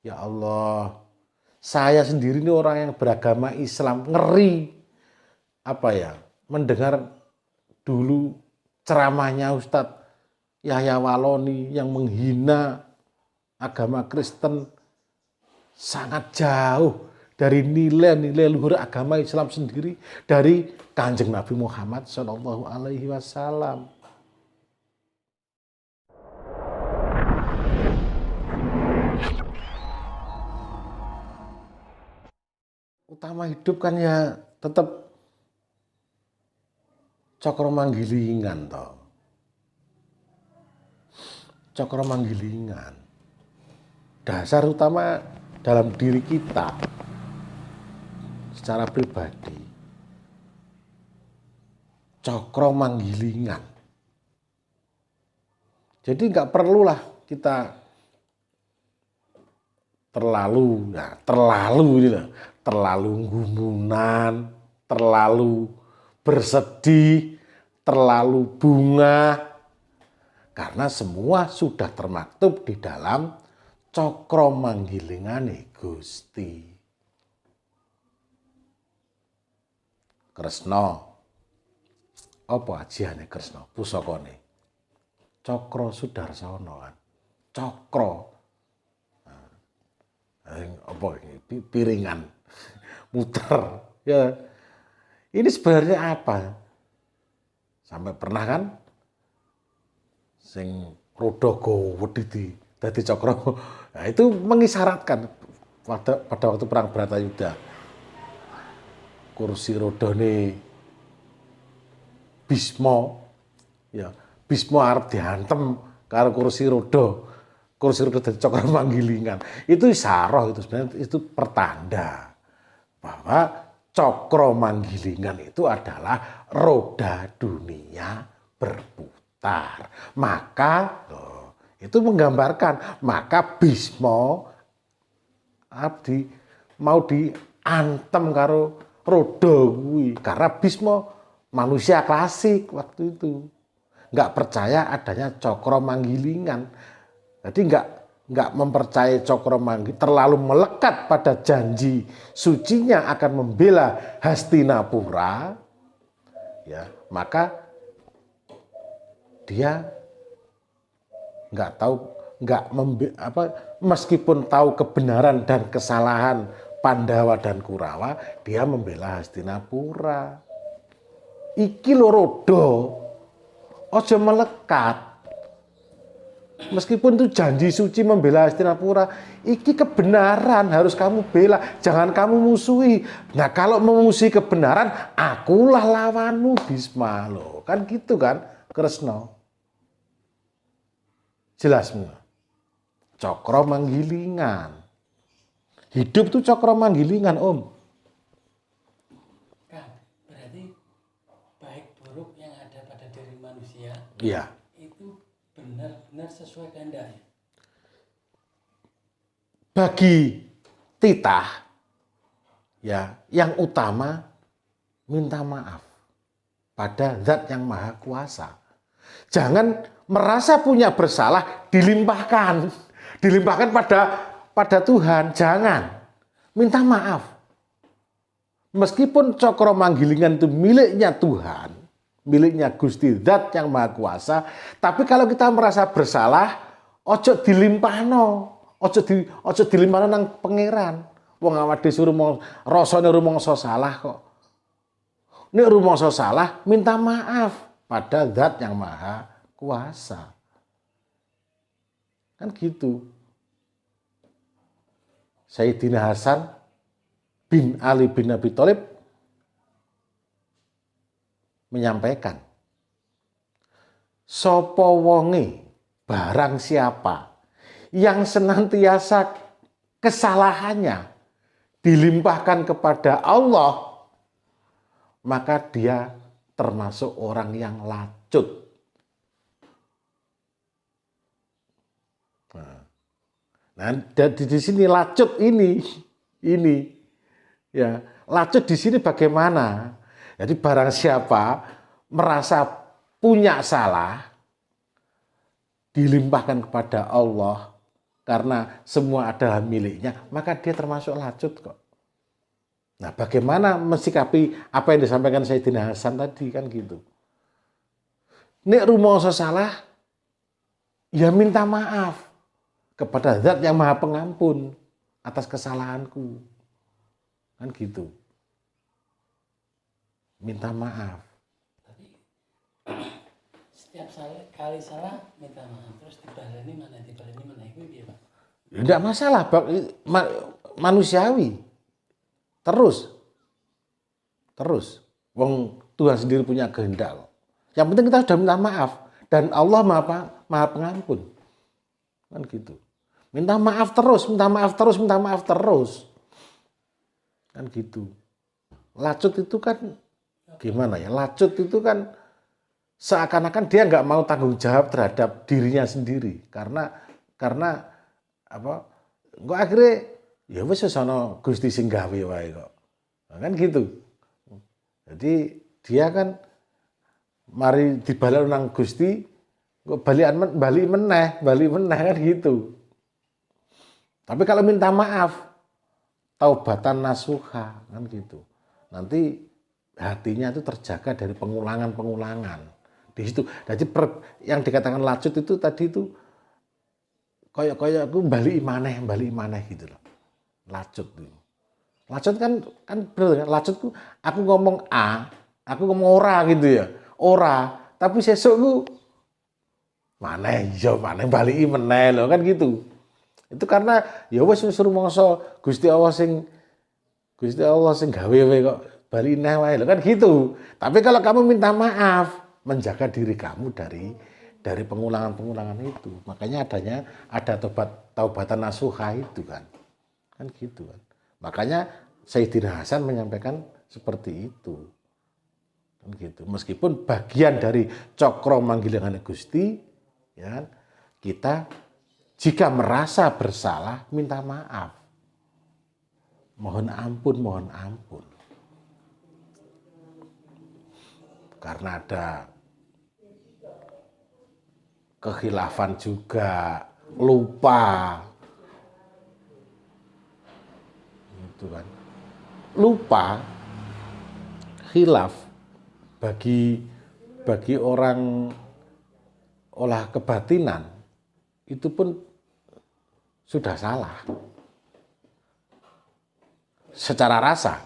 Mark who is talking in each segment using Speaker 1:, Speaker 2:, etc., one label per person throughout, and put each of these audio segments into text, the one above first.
Speaker 1: Ya Allah, saya sendiri ini orang yang beragama Islam, ngeri mendengar dulu ceramahnya Ustadz Yahya Waloni yang menghina agama Kristen, sangat jauh dari nilai-nilai luhur agama Islam sendiri, dari Kanjeng Nabi Muhammad Shallallahu Alaihi Wasallam. Utama hidup kan ya tetap cokro manggilingan toh. Cokro manggilingan. Dasar utama dalam diri kita secara pribadi. Cokro manggilingan. Jadi nggak perlulah kita terlalu gumunan, terlalu bersedih, terlalu bunga, karena semua sudah termaktub di dalam cokro manggilingane Gusti. Kresna, apa ajiane Kresna? Pusakane Cokro Sudarsono kan. Cokro. Apa ini? Piringan. Muter. Ya. Ini sebenarnya apa? Sampai pernah kan sing roda gowedhi dadi cokro. Nah, itu mengisyaratkan pada waktu perang Bratayuda. Kursi rodane Bisma, ya Bisma arep dihantem karo kursi roda dari cokro manggilingan. Itu isaroh, itu sebenarnya itu pertanda bahwa cokro manggilingan itu adalah roda dunia berputar. Maka itu menggambarkan, maka Bisma mau diantem karo roda kuwi, karena Bisma manusia klasik waktu itu. Nggak percaya adanya cokro manggilingan. Jadi nggak mempercayai cokro manggilingan, terlalu melekat pada janji sucinya akan membela Hastinapura, ya maka dia meskipun tahu kebenaran dan kesalahan Pandawa dan Kurawa, dia membela Hastinapura. Iki lho rodo, ojo melekat. Meskipun itu janji suci membela Hastinapura, iki kebenaran harus kamu bela, jangan kamu musuhi. Nah kalau memusuhi kebenaran, akulah lawanmu Bisma loh. Kan gitu kan, Kresna. Jelas semua. Cokro manggilingan. Hidup tuh cokro manggilingan, Om.
Speaker 2: Kang, berarti baik buruk yang ada pada diri manusia,
Speaker 1: Iya.
Speaker 2: itu benar-benar sesuai kehendak.
Speaker 1: Bagi titah, ya, yang utama minta maaf pada Zat yang Maha Kuasa. Jangan merasa punya bersalah dilimpahkan pada Tuhan. Jangan, minta maaf. Meskipun cokro manggilingan itu miliknya Tuhan, miliknya Gusti Zat yang Maha Kuasa, tapi kalau kita merasa bersalah, ojo dilimpahno, ojo dilimpahno nang pangeran. Wong awake disuruh rasane rumangsa salah kok. Nek rumangsa salah, minta maaf pada Zat yang Maha Kuasa. Kan gitu. Sayyidina Hasan bin Ali bin Abi Thalib menyampaikan, sapa wonge barang siapa yang senantiasa kesalahannya dilimpahkan kepada Allah, maka dia termasuk orang yang lacut. Nah, di sini lacut ini ya, lacut di sini bagaimana? Jadi barang siapa merasa punya salah dilimpahkan kepada Allah, karena semua adalah miliknya, maka dia termasuk lacut kok. Nah, bagaimana mensikapi apa yang disampaikan Sayyidina Hasan tadi kan gitu. Nek rumangsa salah, ya minta maaf kepada Zat yang Maha Pengampun atas kesalahanku. Kan gitu. Minta maaf.
Speaker 2: Tapi setiap kali salah minta maaf terus dibaleni mana itu piye, Pak?
Speaker 1: Tidak masalah, manusiawi. Terus. Wong Tuhan sendiri punya kehendak. Yang penting kita sudah minta maaf dan Allah Maha Pengampun. Kan gitu. Minta maaf terus. Kan gitu. Lacut itu kan gimana ya? Lacut itu kan seakan-akan dia nggak mau tanggung jawab terhadap dirinya sendiri karena apa? Kok akhirnya ya wis ana Gusti sing gawe wae kok. Kan gitu. Jadi dia kan mari dibalik nang Gusti kok balik meneh kan gitu. Tapi kalau minta maaf taubatan nasuha kan gitu. Nanti hatinya itu terjaga dari pengulangan. Di situ. Jadi yang dikatakan lacut itu tadi itu kayak aku balik maneh gitu loh. Lacut tuh. Lacut kan bener kan? Lacutku aku ngomong A, aku ngomong ora gitu ya. Ora, tapi sesuk ku maneh balik meneh lho kan gitu. Itu karena ya wis suruh mangsa Gusti Allah sing gawe wae kok balik neh wae lho kan gitu. Tapi kalau kamu minta maaf, menjaga diri kamu dari pengulangan itu. Makanya ada taubatan nasuha itu kan. Kan gitu kan. Makanya Sayyidina Hasan menyampaikan seperti itu. Kan gitu. Meskipun bagian dari cokro manggilangan Gusti, ya, kita jika merasa bersalah minta maaf. Mohon ampun. Karena ada kekhilafan juga, lupa. Gitu kan. Lupa, khilaf bagi orang olah kebatinan itu pun sudah salah. Secara rasa,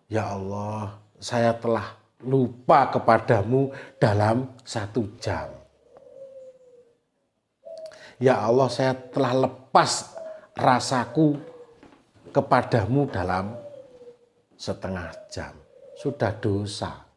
Speaker 1: ya Allah, saya telah lupa kepadamu dalam 1 jam. Ya Allah, saya telah lepas rasaku kepadamu dalam 1/2 jam. Sudah dosa.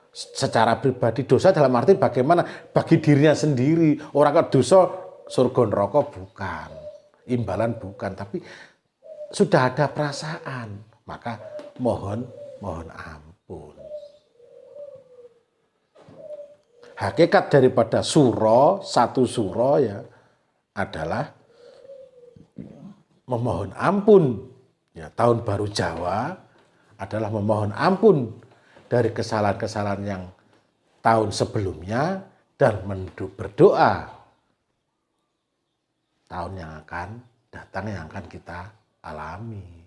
Speaker 1: Secara pribadi dosa dalam arti bagaimana? Bagi dirinya sendiri. Orang kok dosa surga neraka bukan. Imbalan bukan. Tapi sudah ada perasaan. Maka mohon ampun. Hakikat daripada satu suro ya adalah memohon ampun. Ya, tahun baru Jawa adalah memohon ampun dari kesalahan-kesalahan yang tahun sebelumnya dan berdoa tahun yang akan datang yang akan kita alami.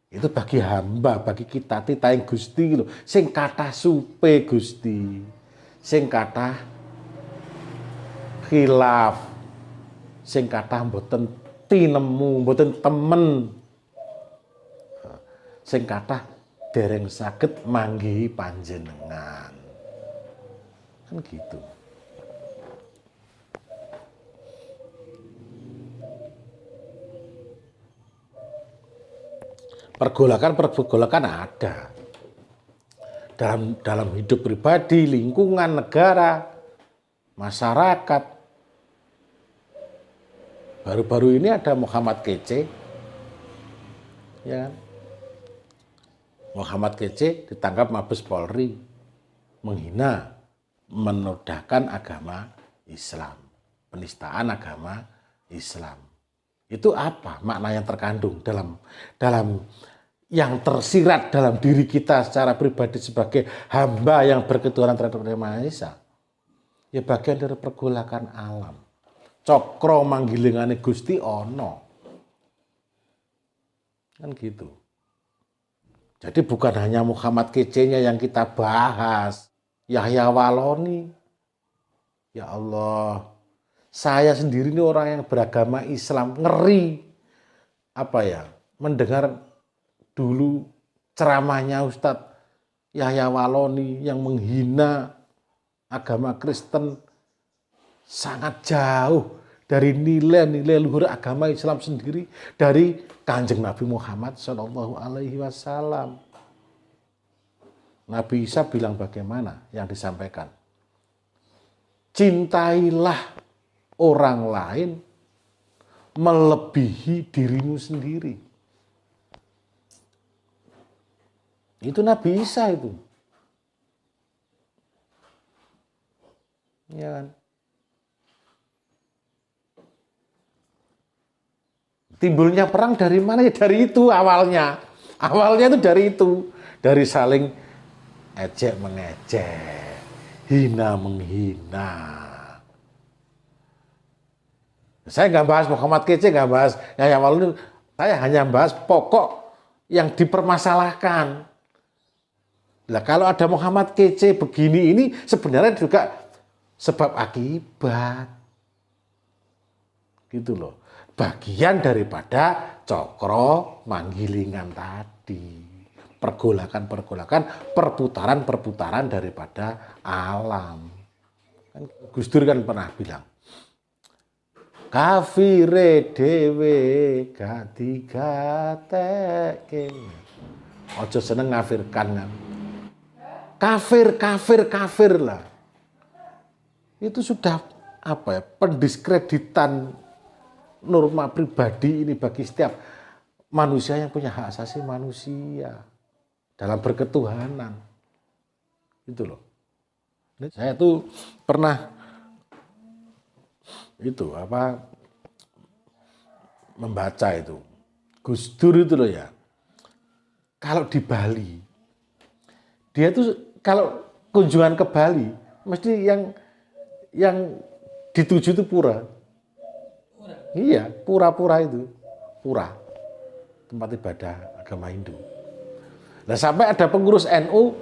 Speaker 1: Itu bagi hamba, bagi kita titaing Gusti lho, sing kathah supe Gusti. Sing kathah khilaf. Sing kathah mboten tinemu, mboten temen. Sing kathah dereng saged manggihi panjenengan. Kan gitu. Pergolakan ada. Dalam hidup pribadi, lingkungan, negara, masyarakat. Baru-baru ini ada Muhammad Kece. Ya kan? Muhammad Kece ditangkap Mabes Polri menghina, menodaikan agama Islam, penistaan agama Islam. Itu apa makna yang terkandung dalam yang tersirat dalam diri kita secara pribadi sebagai hamba yang berketuhanan terhadap Yang Maha Esa? Ya bagian dari pergolakan alam. cokro manggilingane Gusti ono. Kan gitu. Jadi bukan hanya Muhammad kece-nya yang kita bahas. Yahya Waloni. Ya Allah. Saya sendiri ini orang yang beragama Islam. Ngeri. Mendengar dulu ceramahnya Ustadz Yahya Waloni yang menghina agama Kristen. Sangat jauh dari nilai-nilai luhur agama Islam sendiri, dari Kanjeng Nabi Muhammad Shallallahu Alaihi Wasallam. Nabi Isa bilang bagaimana yang disampaikan? Cintailah orang lain melebihi dirimu sendiri. Itu Nabi Isa itu. Ya kan? Timbulnya perang dari mana? Ya dari itu awalnya. Awalnya itu dari itu. Dari saling ejek mengejek, hina menghina. Saya nggak bahas Muhammad kece, nggak bahas yang awal itu. Saya hanya bahas pokok yang dipermasalahkan. Nah, kalau ada Muhammad kece begini ini sebenarnya juga sebab akibat. Gitu loh. Bagian daripada cokro manggilingan tadi. Pergolakan-pergolakan, perputaran-perputaran daripada alam. Gus Dur kan pernah bilang, kafire dewe gak digatekke. Ojo seneng ngafirkan kan. Kafir lah. Itu sudah pendiskreditan norma pribadi ini bagi setiap manusia yang punya hak asasi manusia dalam berketuhanan. Itu loh. Saya tuh pernah membaca itu. Gus Dur itu loh ya. Kalau di Bali, dia tuh kalau kunjungan ke Bali mesti yang dituju itu pura. Iya, pura-pura itu. Pura. Tempat ibadah agama Hindu. Nah, sampai ada pengurus NU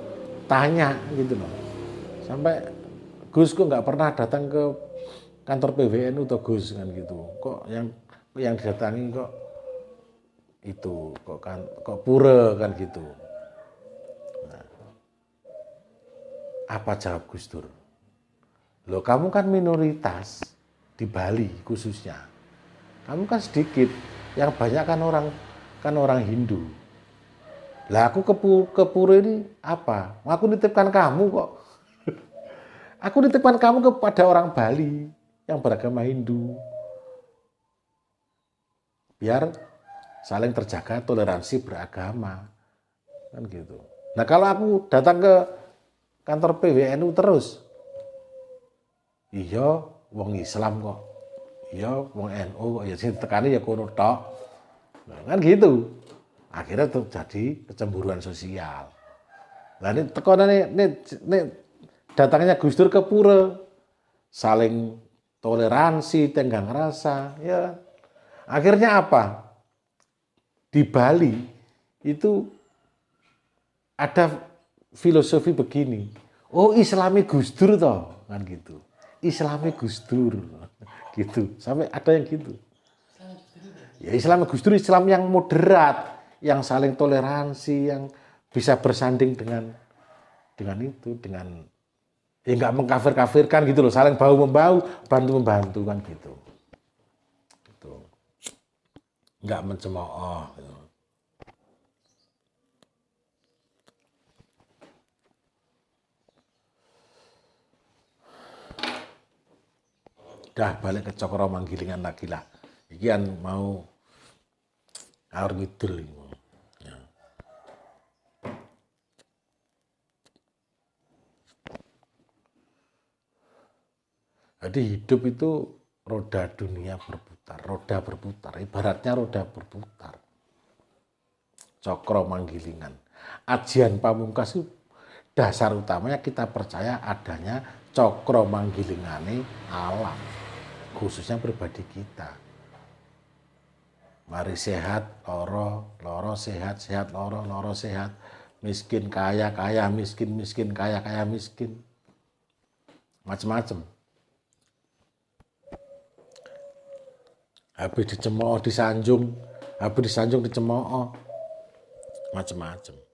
Speaker 1: tanya gitu loh. Sampai Gus kok nggak pernah datang ke kantor PWNU atau Gus kan gitu. Kok yang didatangi kok itu kok pura kan gitu. Nah, apa jawab Gus Dur? Loh, kamu kan minoritas di Bali khususnya. Kamu kan sedikit, yang banyak kan orang Hindu. Lah aku ke pura ini apa? Aku nitipkan kamu kok. Aku nitipkan kamu kepada orang Bali yang beragama Hindu. Biar saling terjaga toleransi beragama. Kan gitu. Nah, kalau aku datang ke kantor PWNU terus, iya wong Islam kok. Iya, wong NU, ya sing tekane ya kono tok. Nah, kan gitu. Akhirnya terjadi kecemburuan sosial. Nah, ini tekonane ini datangnya Gus Dur ke pura, saling toleransi, tenggang rasa, ya. Akhirnya apa? Di Bali itu ada filosofi begini. Oh, Islami Gus Dur toh, kan gitu. Islami Gus Dur. Gitu, sampai ada yang gitu. Ya, Islam Gus Dur Islam yang moderat, yang saling toleransi, yang bisa bersanding dengan itu, dengan ya nggak mengkafir-kafirkan gitu loh, saling bahu membahu, bantu membantu kan gitu. Gitu. Nggak mencemooh. Gitu. Dah balik ke cokro manggilingan lagi lah. Iki kan mau ngawur ngidul. Ya. Jadi hidup itu roda dunia berputar, roda berputar. Ibaratnya roda berputar. Cokro manggilingan. Ajian pamungkas itu dasar utamanya kita percaya adanya cokro manggilingane alam. khususnya pribadi kita. Mari sehat, loro, loro sehat, sehat loro, loro sehat, miskin kaya, kaya miskin, miskin kaya, kaya miskin, macam-macam. Habis dicemooh disanjung, habis disanjung dicemooh, macam-macam.